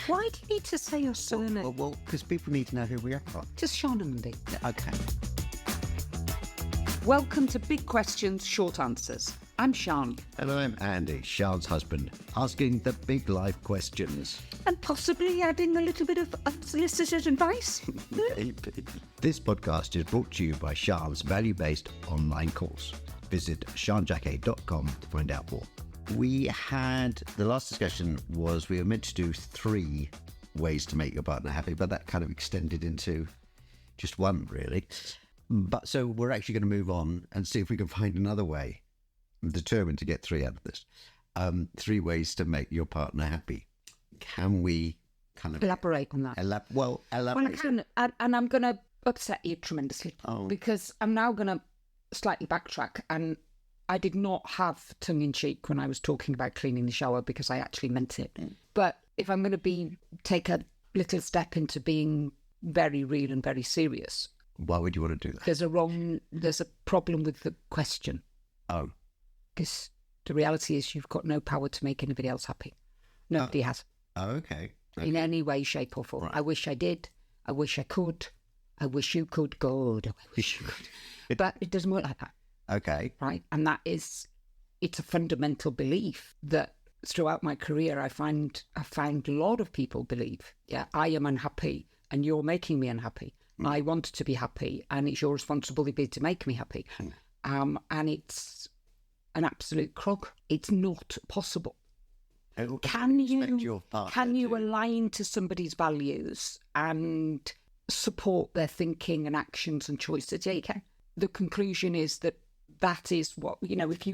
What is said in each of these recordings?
Why do you need to say your surname? Well, because people need to know who we are. Just Sian and Andy. Okay. Welcome to Big Questions, Short Answers. I'm Sian. And I'm Andy, Sian's husband, asking the big life questions. And possibly adding a little bit of unsolicited advice. This podcast is brought to you by Sian's value-based online course. Visit sianjacquet.com to find out more. The last discussion was we were meant to do 3 ways to make your partner happy, but that kind of extended into just one, really. But so we're actually going to move on and see if we can find another way. I'm determined to get 3 out of this. 3 ways to make your partner happy. Can we kind of elaborate on that? Elaborate. Well, I can, and I'm going to upset you tremendously because I'm now going to slightly backtrack. And I did not have tongue-in-cheek when I was talking about cleaning the shower because I actually meant it. But if I'm going to take a little step into being very real and very serious, why would you want to do that? There's a problem with the question. Oh. Because the reality is you've got no power to make anybody else happy. Nobody has. Oh, okay. In any way, shape or form. Right. I wish I did. I wish I could. I wish you could. God, I wish you could. But it doesn't work like that. Okay. Right? And it's a fundamental belief that throughout my career I find a lot of people believe, I am unhappy and you're making me unhappy. I want to be happy and it's your responsibility to make me happy. And it's an absolute crock. It's not possible. Can you align to somebody's values and support their thinking and actions and choices? Yeah, you can. The conclusion is that is what, if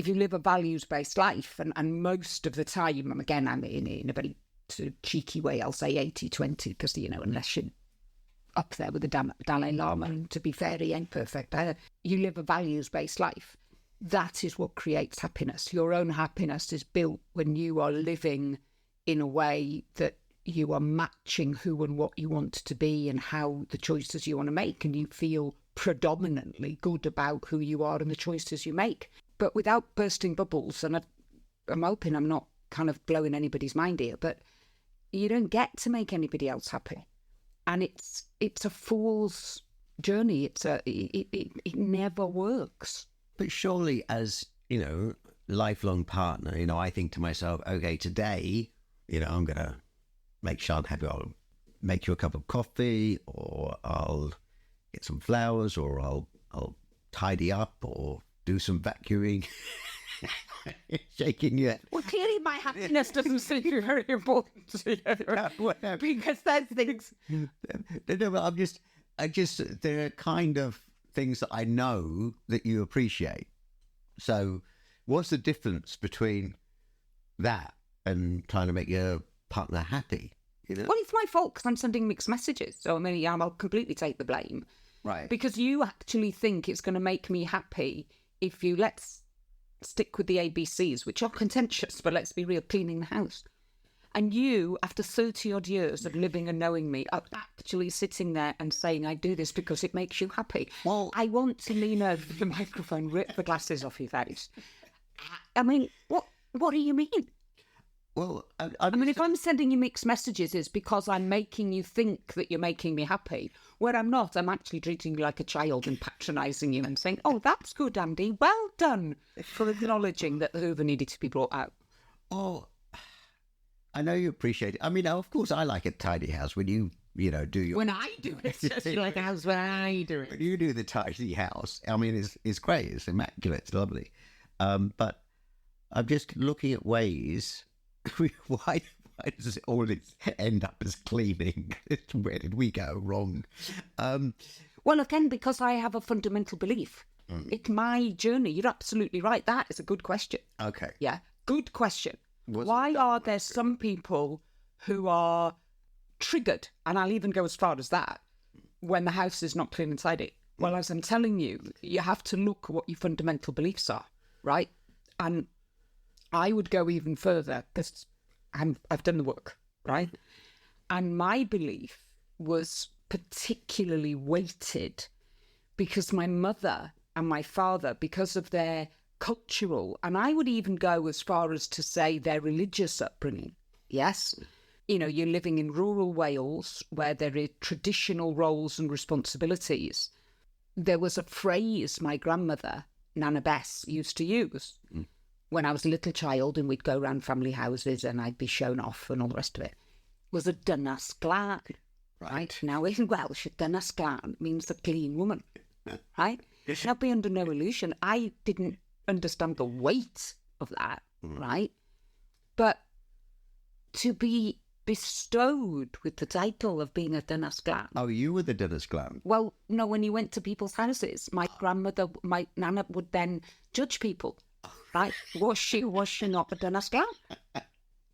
you live a values-based life, and most of the time, and again, I'm in a very sort of cheeky way, I'll say 80-20, because, unless you're up there with the Dalai Lama, and to be fair, he ain't perfect either. You live a values-based life. That is what creates happiness. Your own happiness is built when you are living in a way that you are matching who and what you want to be and how the choices you want to make, and you feel predominantly good about who you are and the choices you make. But without bursting bubbles, and I'm hoping I'm not kind of blowing anybody's mind here, but you don't get to make anybody else happy. And it's a fool's journey. It never works. But surely as, lifelong partner, I think to myself, okay, today, I'm going to make Sian happy. I'll make you a cup of coffee, or I'll get some flowers, or I'll tidy up, or do some vacuuming. Shaking your head. Well, clearly my happiness doesn't seem very important to you. Because there's things. No, but there are kind of things that I know that you appreciate. So what's the difference between that and trying to make your partner happy? Well, it's my fault because I'm sending mixed messages. So, I'll completely take the blame. Right. Because you actually think it's going to make me happy if you, let's stick with the ABCs, which are contentious, but let's be real, cleaning the house. And you, after 30-odd years of living and knowing me, are actually sitting there and saying, I do this because it makes you happy. Well, I want to lean over the microphone, rip the glasses off your face. What do you mean? Well, if I'm sending you mixed messages, it's because I'm making you think that you're making me happy. Where I'm not, I'm actually treating you like a child and patronising you and saying, oh, that's good, Andy. Well done for acknowledging that the Hoover needed to be brought out. Oh, I know you appreciate it. Of course, I like a tidy house when you do your... When I do it, it's like a house when I do it. When you do the tidy house, it's great. It's immaculate. It's lovely. But I'm just looking at ways... Why does it always end up as cleaning? Where did we go wrong? Well, again, because I have a fundamental belief. It's my journey. You're absolutely right. That is a good question. Okay. Yeah, good question. Why are there some people who are triggered, and I'll even go as far as that, when the house is not clean and tidy? Well, as I'm telling you, you have to look at what your fundamental beliefs are, right? And I would go even further because I've done the work, right? And my belief was particularly weighted because my mother and my father, because of their cultural, and I would even go as far as to say their religious upbringing, yes, you know, you're living in rural Wales where there are traditional roles and responsibilities. There was a phrase my grandmother, Nana Bess, used to use when I was a little child and we'd go around family houses and I'd be shown off and all the rest of it, was a dynas glân. Right. Now, in Welsh, a dynas glân means a clean woman. Right? Now, be under no illusion, I didn't understand the weight of that. Right? But to be bestowed with the title of being a dynas glân. Oh, you were the dynas glân? Well, no, when you went to people's houses, my grandmother, my nana would then judge people. Right? Was she not a dynas glân?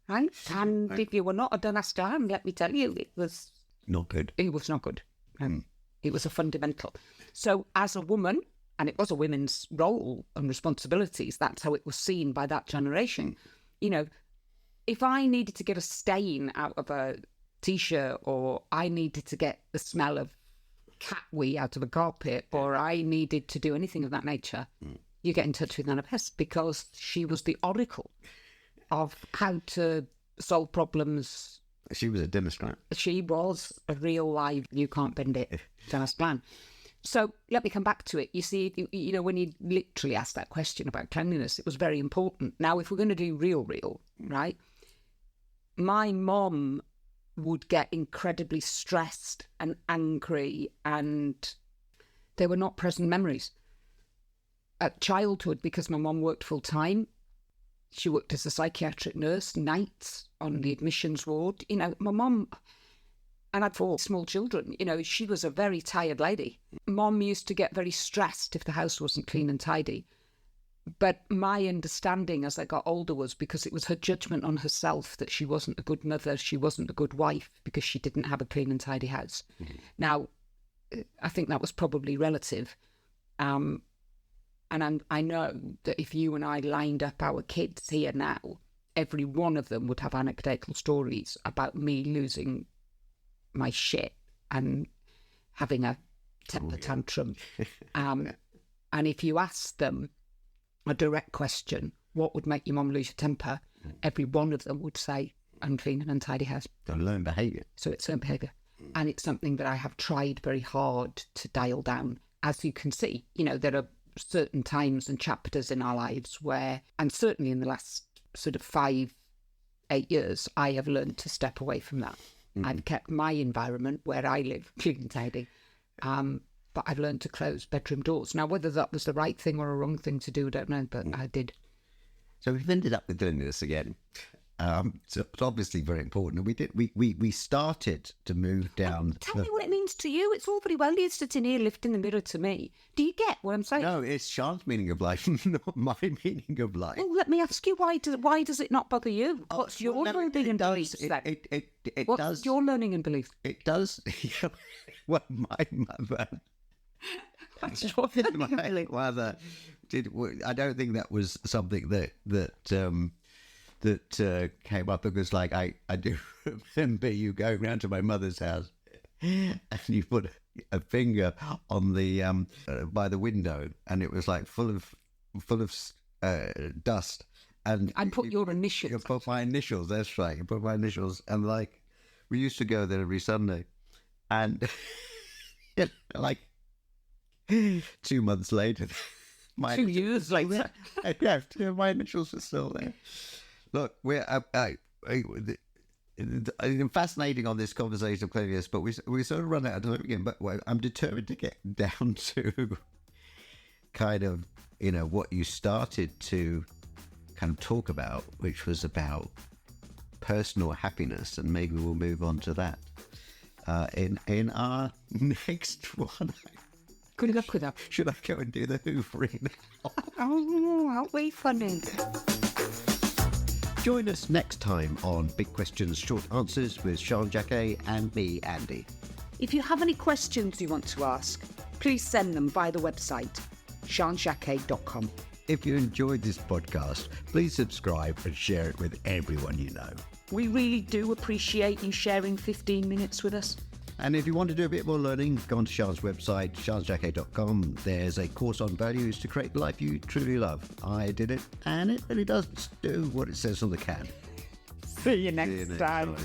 Right? And if you were not a dynas glân, let me tell you, it was... Not good. It was not good. It was a fundamental. So as a woman, and it was a women's role and responsibilities, that's how it was seen by that generation. You know, if I needed to get a stain out of a T-shirt, or I needed to get the smell of cat wee out of a carpet, or I needed to do anything of that nature, you get in touch with Nana Bess, because she was the oracle of how to solve problems. She was a dynas glân. She was a real live, you can't bend it, dynas glân. So let me come back to it. You see, you know, when you literally asked that question about cleanliness, it was very important. Now, if we're going to do real, right? My mom would get incredibly stressed and angry, and they were not pleasant memories. At childhood, because my mom worked full time, she worked as a psychiatric nurse nights on the admissions ward. You know, my mom, and I had 4 small children, you know, she was a very tired lady. Mom used to get very stressed if the house wasn't clean and tidy. But my understanding as I got older was because it was her judgment on herself that she wasn't a good mother, she wasn't a good wife, because she didn't have a clean and tidy house. Now, I think that was probably relative. And I know that if you and I lined up our kids here now, every one of them would have anecdotal stories about me losing my shit and having a temper tantrum. And if you asked them a direct question, what would make your mum lose your temper? Every one of them would say, unclean and untidy house. So learned behaviour. So it's learned behaviour. And it's something that I have tried very hard to dial down. As you can see, you know, there are certain times and chapters in our lives where, and certainly in the last sort of 5-8 years, I have learned to step away from that. I've kept my environment where I live clean and tidy, but I've learned to close bedroom doors. Now, whether that was the right thing or a wrong thing to do, I don't know, but I did. So we've ended up with doing this again. So it's obviously very important. And we started to move down. Tell me what it means to you. It's all very well you sitting here lifting the mirror to me. Do you get what I'm saying? No, it's Sian's meaning of life, not my meaning of life. Well, let me ask you, why does it not bother you? What's your learning and beliefs then? What's your learning and beliefs? It does. Well, my mother... What's your learning and beliefs? My mother did... I don't think that was something that came up, because like I do remember you going round to my mother's house and you put a finger on the by the window, and it was like full of dust, and I put your initials. You put my initials. That's right. You put my initials, and like we used to go there every Sunday, and like 2 months later, 2 years later, yeah, my initials were still there. Look, we're fascinating on this conversation of cleanliness, but we sort of run out of time again. But I'm determined to get down to kind of, you know, what you started to kind of talk about, which was about personal happiness, and maybe we'll move on to that in our next one. Good luck with that. Should I go and do the hoovering? Oh, aren't we funny? Join us next time on Big Questions, Short Answers with Sian Jacquet and me, Andy. If you have any questions you want to ask, please send them via the website, sianjacquet.com. If you enjoyed this podcast, please subscribe and share it with everyone you know. We really do appreciate you sharing 15 minutes with us. And if you want to do a bit more learning, go on to Sian's website, sianjacquet.com. There's a course on values to create the life you truly love. I did it, and it really does do what it says on the can. See you next time.